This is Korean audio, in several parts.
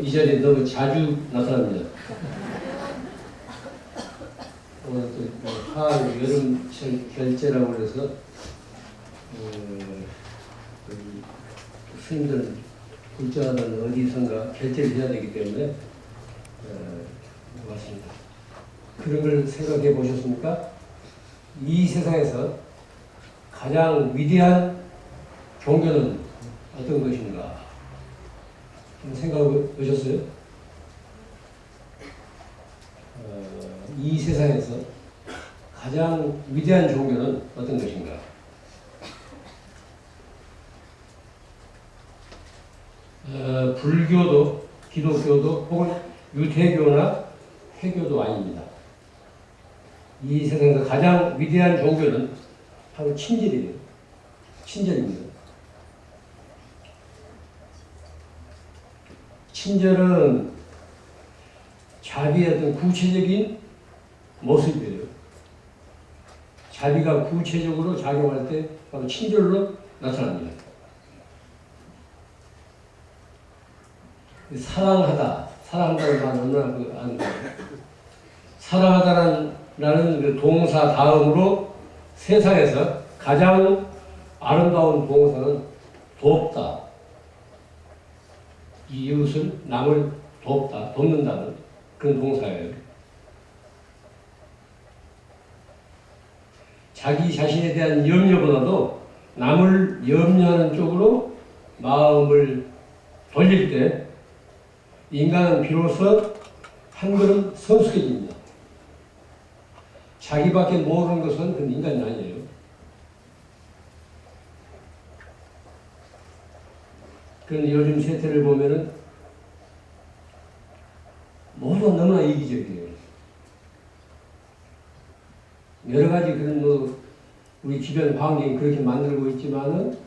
이 자리에 너무 자주 나타납니다. 오늘 또 하을 여름 결제라고 그래서 스님들 굴자는 어디선가 결제를 해야 되기 때문에 왔습니다. 그런 걸 생각해 보셨습니까? 이 세상에서 가장 위대한 종교는 어떤 것인가? 생각해 보셨어요? 이 세상에서 가장 위대한 종교는 어떤 것인가? 불교도, 기독교도, 혹은 유태교나 회교도 아닙니다. 이 세상에서 가장 위대한 종교는 바로 친절이에요. 친절입니다. 친절은 자비의 어떤 구체적인 모습이에요. 자비가 구체적으로 작용할 때 바로 친절로 나타납니다. 사랑한다는 말은 얼마나 아는 거예요. 사랑하다라는 그 동사 다음으로 세상에서 가장 아름다운 동사는 돕다. 이웃을, 남을 돕다, 돕는다는 그런 동사예요. 자기 자신에 대한 염려보다도 남을 염려하는 쪽으로 마음을 돌릴 때 인간은 비로소 한 걸음 성숙해집니다. 자기밖에 모르는 것은 그건 인간이 아니에요. 그런데 요즘 세태를 보면은 모두가 너무나 이기적이에요. 여러 가지 그런 우리 주변 환경이 그렇게 만들고 있지만은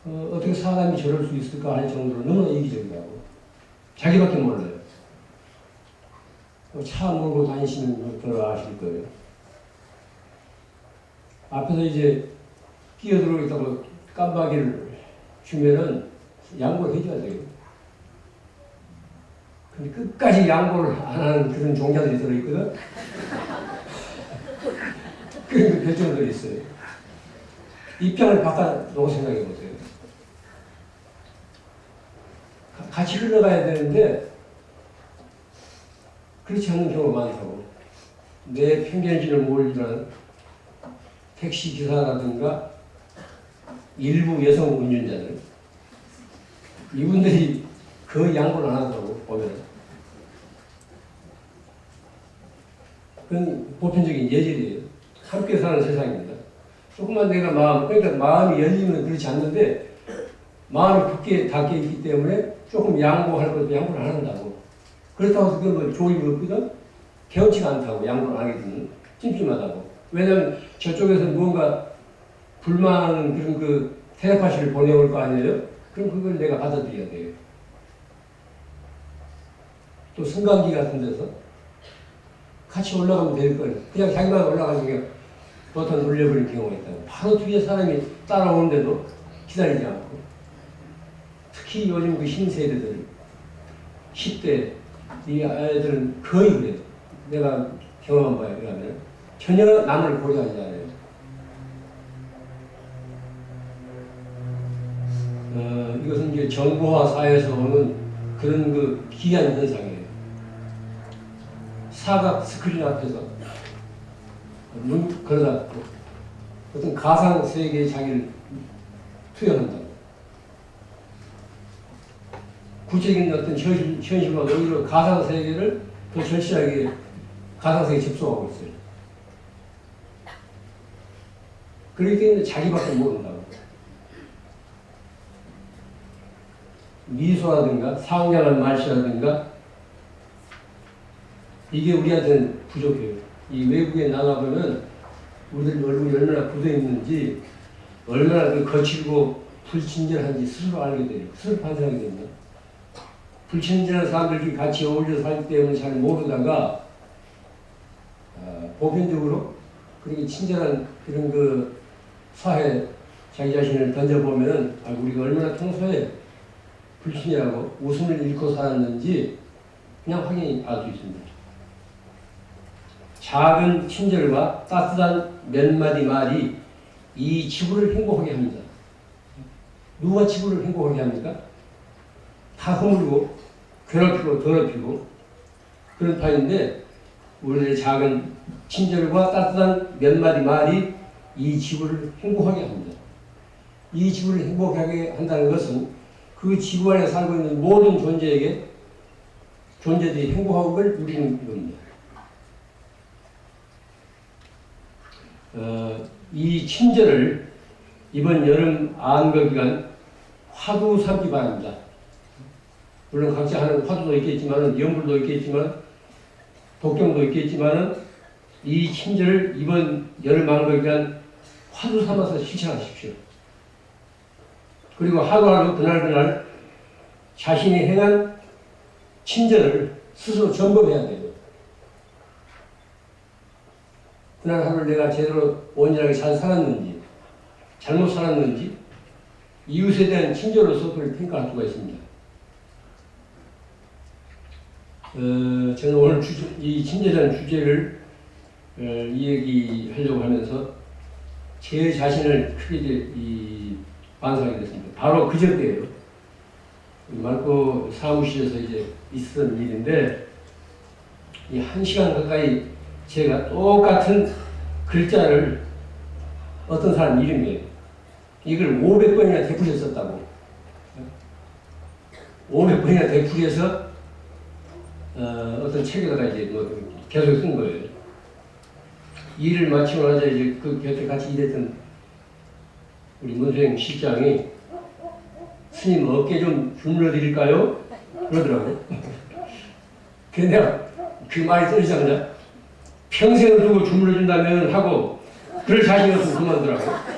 어떻게 사람이 저럴 수 있을까 할 정도로 너무나 이기적이라고. 자기밖에 몰라요. 차 몰고 다니시는 분들 아실 거예요. 앞에서 이제 끼어들어있다고 깜빡이를 주면은 양보를 해줘야 돼요. 근데 끝까지 양보를 안 하는 그런 종자들이 들어있거든. 그런 별종들이 있어요. 입장을 바꿔놓고 생각해 보세요. 같이 흘러가야 되는데 그렇지 않는 경우가 많다고. 내 편견지를 모르는 택시 기사라든가 일부 여성 운전자들, 이분들이 그 양보를 안 한다고 보면. 그건 보편적인 예절이에요. 함께 사는 세상입니다. 조금만 내가 그러니까 마음이 열리면 그렇지 않는데, 마음이 굳게 닫혀 있기 때문에 조금 양보할 것도 양보를 안 한다고. 그렇다고 해서 그건 좋은 일 없거든? 개운치가 않다고, 양보를 안 하게 되면. 찜찜하다고. 왜냐면 저쪽에서 무언가 불만 그런 그 텔레파시를 보내올 거 아니에요? 그럼 그걸 내가 받아들여야 돼요. 또 승강기 같은 데서 같이 올라가면 될 거예요. 그냥 자기만 올라가니까 버튼 눌려버린 경우가 있다고. 바로 뒤에 사람이 따라오는데도 기다리지 않고. 특히 요즘 그 신세대들, 10대, 이 아이들은 거의 그래요. 내가 경험한 바에 의하면 전혀 남을 고려하지 않아요. 이것은 이제 정보화 사회에서 오는 그런 그 기이한 현상이에요. 사각 스크린 앞에서 눈 걸어다 어떤 가상 세계의 자기를 투영한다고. 구체적인 어떤 현실보다 오히려 가상 세계를 더 절실하게 가상 세계에 접속하고 있어요. 그렇기 때문에 자기밖에 모른다고. 미소라든가 상냥한 말씨라든가 이게 우리한테는 부족해요. 이 외국에 나가보면 우리들 얼굴이 얼마나 굳어있는지, 얼마나 그 거칠고 불친절한지 스스로 알게 돼요. 스스로 반성하게 됩니다. 불친절한 사람들끼리 같이 어울려 살기 때문에 잘 모르다가 보편적으로 그렇게 친절한 그런 그 사회 자기 자신을 던져보면은 우리가 얼마나 평소에 불신이라고 웃음을 잃고 살았는지 그냥 확인이 알 수 있습니다. 작은 친절과 따뜻한 몇 마디 말이 이 지구를 행복하게 합니다. 누가 지구를 행복하게 합니까? 다 허물고 괴롭히고 더럽히고 그런 판인데 우리의 작은 친절과 따뜻한 몇 마디 말이 이 지구를 행복하게 합니다. 이 지구를 행복하게 한다는 것은 그 지구 안에 살고 있는 모든 존재들이 행복함을 누리는 겁니다. 이 친절을 이번 여름 안거 기간 화두 삼기 바랍니다. 물론 각자 하는 화두도 있겠지만, 연불도 있겠지만, 독경도 있겠지만, 이 친절을 이번 여름 안거 기간 화두 삼아서 실천하십시오. 그리고 하루하루 그날 자신이 행한 친절을 스스로 점검해야 돼요. 그날 하루를 내가 제대로 온전하게 잘 살았는지, 잘못 살았는지, 이웃에 대한 친절로서 그걸 평가할 수가 있습니다. 저는 오늘 이 친절이라는 주제를 이야기하려고 하면서 제 자신을 크게 반성하게 됐습니다. 바로 그저께예요. 말고 사무실에서 이제 있었던 일인데, 이 1시간 가까이 제가 똑같은 글자를 어떤 사람 이름이에요. 이걸 500번이나 되풀이했었다고. 500번이나 되풀이해서 어떤 책에다가 이제 뭐 계속 쓴 거예요. 일을 마치고 나서 이제 그 곁에 같이 일했던 우리 문수행 실장이 스님 어깨 좀 주물러 드릴까요? 그러더라고요. 근데 내가 그 말이 떨리자마자 평생을 두고 주물러 준다면 하고 그럴 자신이 없으면 그만두라고.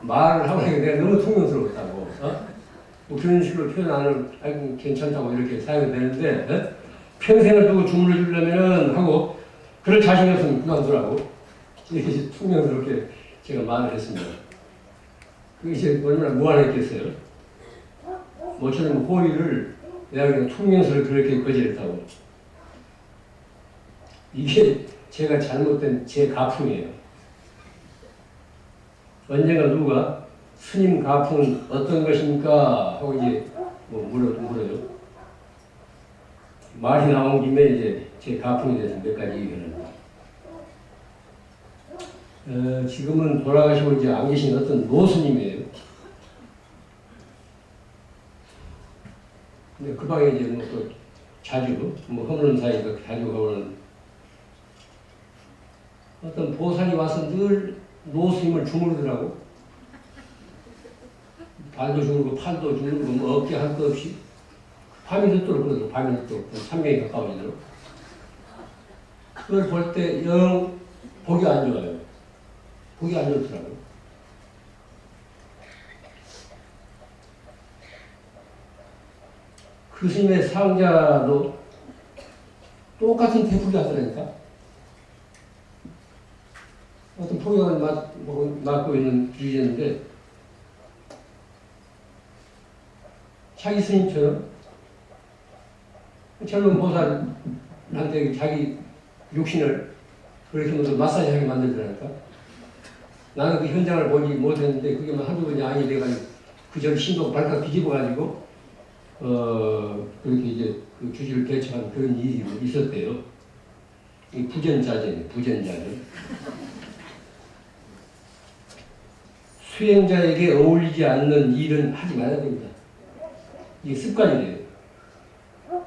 말을 하고 하니까 내가 너무 퉁명스러웠다고. 뭐 그런 식으로 표현 안 하면 아이고 괜찮다고 이렇게 사용이 되는데 평생을 두고 주물러 주려면 하고 그럴 자신이 없으면 그만두라고. 이렇게 퉁명스럽게 제가 말을 했습니다. 그게 이제 얼마나 무한했겠어요. 모처럼 호의를 내가 그냥 퉁명스럽게 그렇게 거절했다고. 이게 제가 잘못된 제 가풍이에요. 언젠가 누가 스님 가풍은 어떤 것입니까? 하고 이제 뭐 물어요. 말이 나온 김에 이제 제 가풍에 대해서 몇 가지 얘기를 합니다. 지금은 돌아가시고 이제 안 계신 어떤 노스님이에요. 근데 그 방에 이제 뭐 또 자주 뭐 허물는 사이가 자주 가보는 어떤 보살이 와서 늘 노스님을 주무르더라고. 발도 주무르고 팔도 주무르고 뭐 어깨 할 것 없이 밤이 늦도록 그러더라고. 밤이 늦도록 3명이 가까워지도록. 그걸 볼 때 영 보기 안 좋아요. 보기 안 좋더라고요. 그 스님의 상자도 똑같은 태풍이 하더라니까. 어떤 폭염을 맞고 있는 주제인데 자기 스님처럼 젊은 보살한테 자기 육신을 그렇게 모두 마사지하게 만들더라니까. 나는 그 현장을 보지 못했는데 그게 뭐 한두 번이 아니 돼가지고 그저 신도 발칵 뒤집어가지고 그렇게 이제 그 주지를 개척한 그런 일이 있었대요. 이 부전자재. 수행자에게 어울리지 않는 일은 하지 말아야 됩니다. 이게 습관이래요.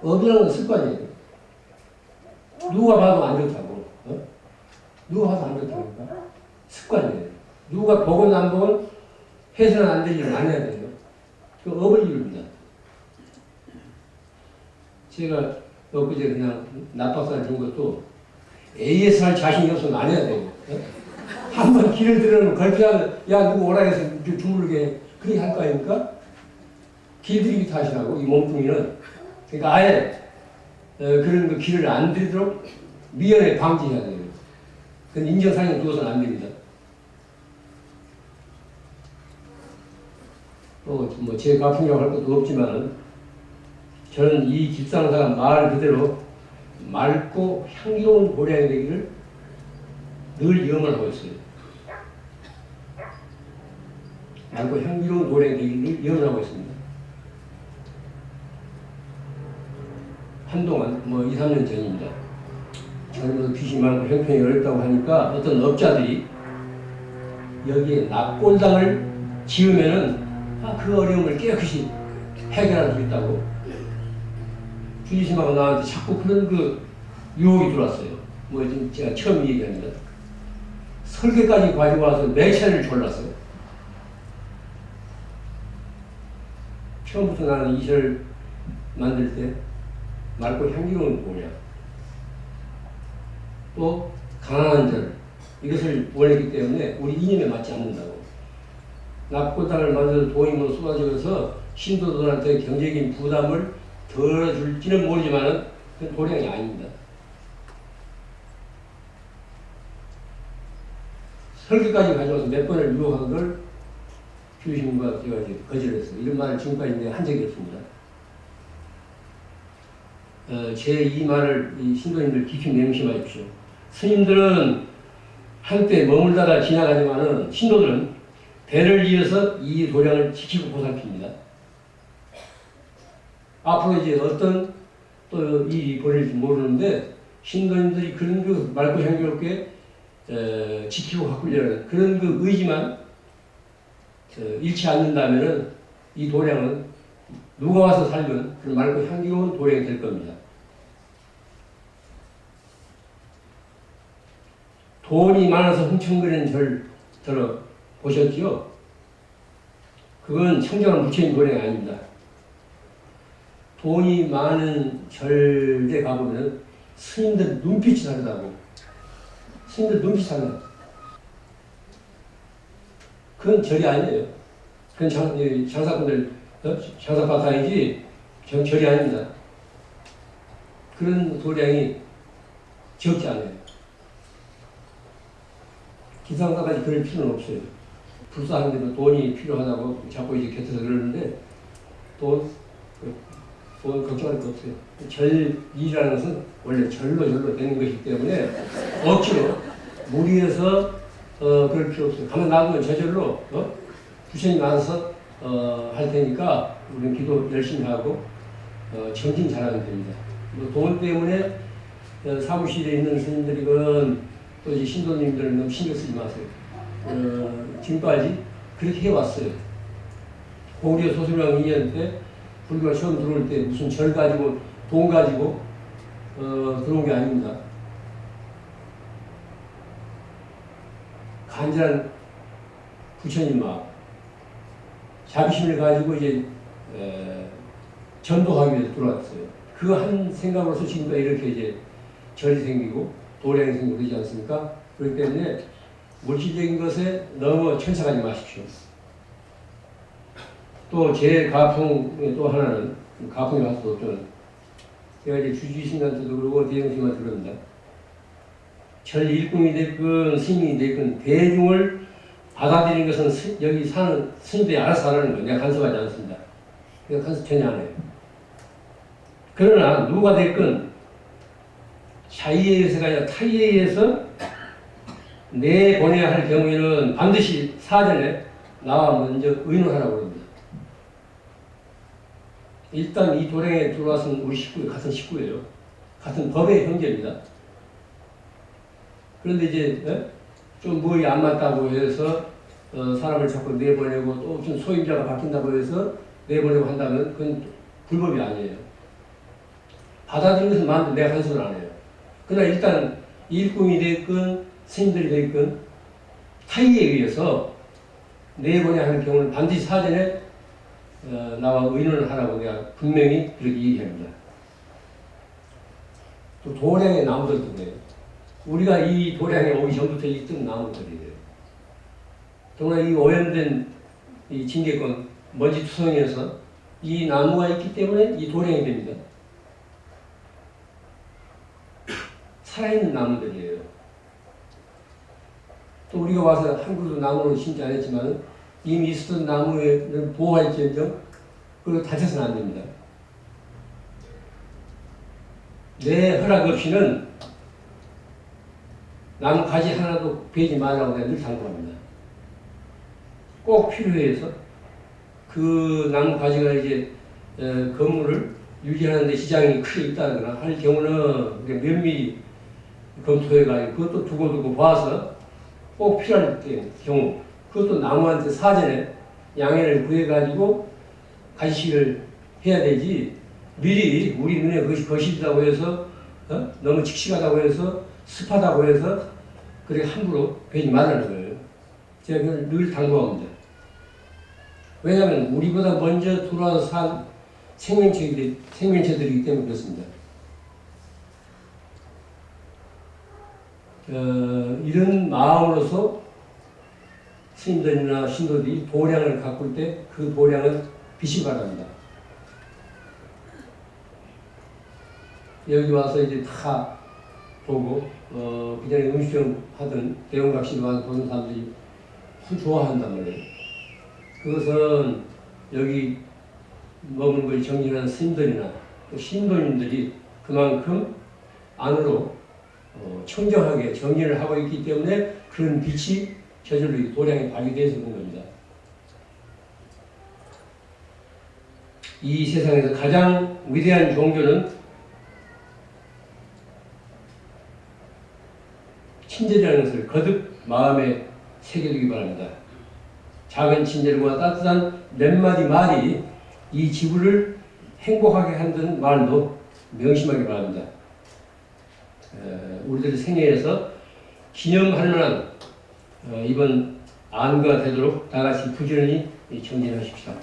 업이라는 건 습관이에요. 누가 봐도 안 좋다고. 누가 봐도 안 좋다니까. 습관이에요. 누가 보건 안 보건 해서는 안 될 일을 안 해야 돼요. 그 업을 이룹니다. 제가 엊그제 그냥 납박살 준 것도 AS 할 자신이 없으면 안 해야 돼요. 한번 길을 들어놓으면 걸피하면 야 누구 오라 해서 주물르게 그렇게 할 거 아닙니까? 길들이기 탓이라고 이 몸뚱이는. 그러니까 아예 그런 거 길을 안 들이도록 미연에 방지해야 돼요. 그건 인정사항에 두어서는 안 됩니다. 또 뭐 제 가풍이라고 할 것도 없지만 저는 이 길상사가 말 그대로 맑고 향기로운 고량이 되기를 늘 염원하고 있어요. 맑고 향기로운 고량이 되기를 염원하고 있습니다. 한동안 뭐 2, 3년 전입니다. 젊어서 빚이 많고 형편이 어렵다고 하니까 어떤 업자들이 여기에 납골당을 지으면은 그 어려움을 깨끗이 해결할 수 있다고 주지심하고 나한테 자꾸 그런 그 유혹이 들어왔어요. 뭐 지금 제가 처음 얘기합니다. 설계까지 가지고 와서 매체를 졸랐어요. 처음부터 나는 이 절 만들 때 맑고 향기로운 고량, 또 강한 절, 이것을 원했기 때문에 우리 이념에 맞지 않는다고. 납골당을 만들어서 돈이 뭐 쏟아져서 신도들한테 경제적인 부담을 덜어줄지는 모르지만 그건 도량이 아닙니다. 설계까지 가져와서 몇 번을 유혹한 걸 주심과 제가 이제 거절했어요. 이런 말을 지금까지 내가 한 적이 없습니다. 제 이 말을 이 신도님들 깊이 명심하십시오. 스님들은 한때 머물다가 지나가지만은 신도들은 배를 이어서 이 도량을 지키고 보살핍니다. 앞으로 이제 어떤 또 일이 벌어질지 모르는데 신도님들이 그런 그 맑고 향기롭게 지키고 가꾸려는 그런 그 의지만 잃지 않는다면은 이 도량은 누가 와서 살든 그런 맑고 향기로운 도량이 될 겁니다. 돈이 많아서 흥청거리는 절 들어보셨지요? 그건 청정한 부처님 도량이 아닙니다. 돈이 많은 절에 가보면 스님들 눈빛이 다르다고. 스님들 눈빛이 다르다. 그건 절이 아니에요. 그건 장사꾼들, 장사파탕이지 절이 아닙니다. 그런 도량이 적지 않아요. 기상사까지 그럴 필요는 없어요. 불사하는데도 돈이 필요하다고 자꾸 이제 곁에서 그러는데 돈 걱정할 거 없어요. 절이라는 것은 원래 절로 되는 것이기 때문에 억지로 무리해서 그럴 필요 없어요. 가만 놔두면 저절로 부처님 알아서 할 테니까 우리는 기도 열심히 하고 정신 잘하면 됩니다. 돈 때문에 사무실에 있는 스님들이건 또 이제 신도님들은 너무 신경 쓰지 마세요. 지금까지 그렇게 해왔어요. 고구려 소수령 2년 때 불교가 처음 들어올 때 무슨 절 가지고 돈 가지고 들어온 게 아닙니다. 간절한 부처님 마음, 자비심을 가지고 이제 전도하기 위해서 들어왔어요. 그 한 생각으로서 지금까지 이렇게 이제 절이 생기고 도량이 생기고 그러지 않습니까? 그렇기 때문에 물질적인 것에 너무 천착하지 마십시오. 또 제 가풍의 또 하나는 가풍이 할 수 없죠. 제가 이제 주지스님한테도 그러고 대형스님한테 그럽니다. 절 일꾼이 됐건 스님이 됐건 대중을 받아들이는 것은 여기 사는 스님들이 알아서 하라는 거예요. 내가 간섭하지 않습니다. 내가 간섭 전혀 안 해요. 그러나 누가 됐건 자의에 의해서가 아니라 타의에 의해서 내보내야 할 경우에는 반드시 사전에 나와 먼저 의논하라고 합니다. 일단 이 도량에 들어와서는 우리 식구, 같은 식구예요. 같은 법의 형제입니다. 그런데 이제 좀 뭐에 안 맞다고 해서 사람을 자꾸 내보내고 또 좀 소임자가 바뀐다고 해서 내보내고 한다면 그건 불법이 아니에요. 받아들이는 것은 마음대로 내가 간섭을 안 해요. 그러나 일단 일꾼이 됐건 스님들이 됐건 타의에 의해서 내보내야 하는 경우는 반드시 사전에 나와 의논을 하라고 내가 분명히 그렇게 얘기합니다. 또 도량의 나무들도 그래요. 우리가 이 도량에 오기 전부터 있던 나무들이에요. 정말 이 오염된 이 징계권 먼지 투성이에서 이 나무가 있기 때문에 이 도량이 됩니다. 살아있는 나무들이에요. 또 우리가 와서 한 그루도 나무를 심지 않았지만 이미 있었던 나무에는 보호할지언정 그리고 다쳐서는 안 됩니다. 내 허락 없이는 나무 가지 하나도 베지 말라고 내가 늘 당부합니다. 꼭 필요해서 그 나무 가지가 이제 건물을 유지하는데 지장이 크게 있다거나 할 경우는 면밀히 검토해가지고 그것도 두고두고 봐서 꼭 필요할 경우 그것도 나무한테 사전에 양해를 구해가지고 가시식을 해야 되지 미리 우리 눈에 그것이 거실이라고 해서 너무 칙칙하다고 해서 습하다고 해서 그렇게 함부로 베지 말라는 거예요. 제가 그걸 늘 당부합니다. 왜냐하면 우리보다 먼저 들어와서 산 생명체들이기 때문에 그렇습니다. 이런 마음으로서 스님들이나 신도들이 보량을 가꿀 때 그 보량은 빛이 바랍니다. 여기 와서 이제 다 보고 그전에 음식점 하던 대형각시로 와서 보는 사람들이 좋아한단 말이에요. 그것은 여기 머무는 걸 정진하는 스님들이나 또 신도님들이 그만큼 안으로 청정하게 정진을 하고 있기 때문에 그런 빛이 저절로 도량에 발휘되어서 그런 겁니다. 이 세상에서 가장 위대한 종교는 친절이라는 것을 거듭 마음에 새겨두기 바랍니다. 작은 친절과 따뜻한 몇 마디 말이 이 지구를 행복하게 한다는 말도 명심하기 바랍니다. 우리들의 생애에서 기념할 만한 이번 안과 되도록 다 같이 부지런히 정진하십시오.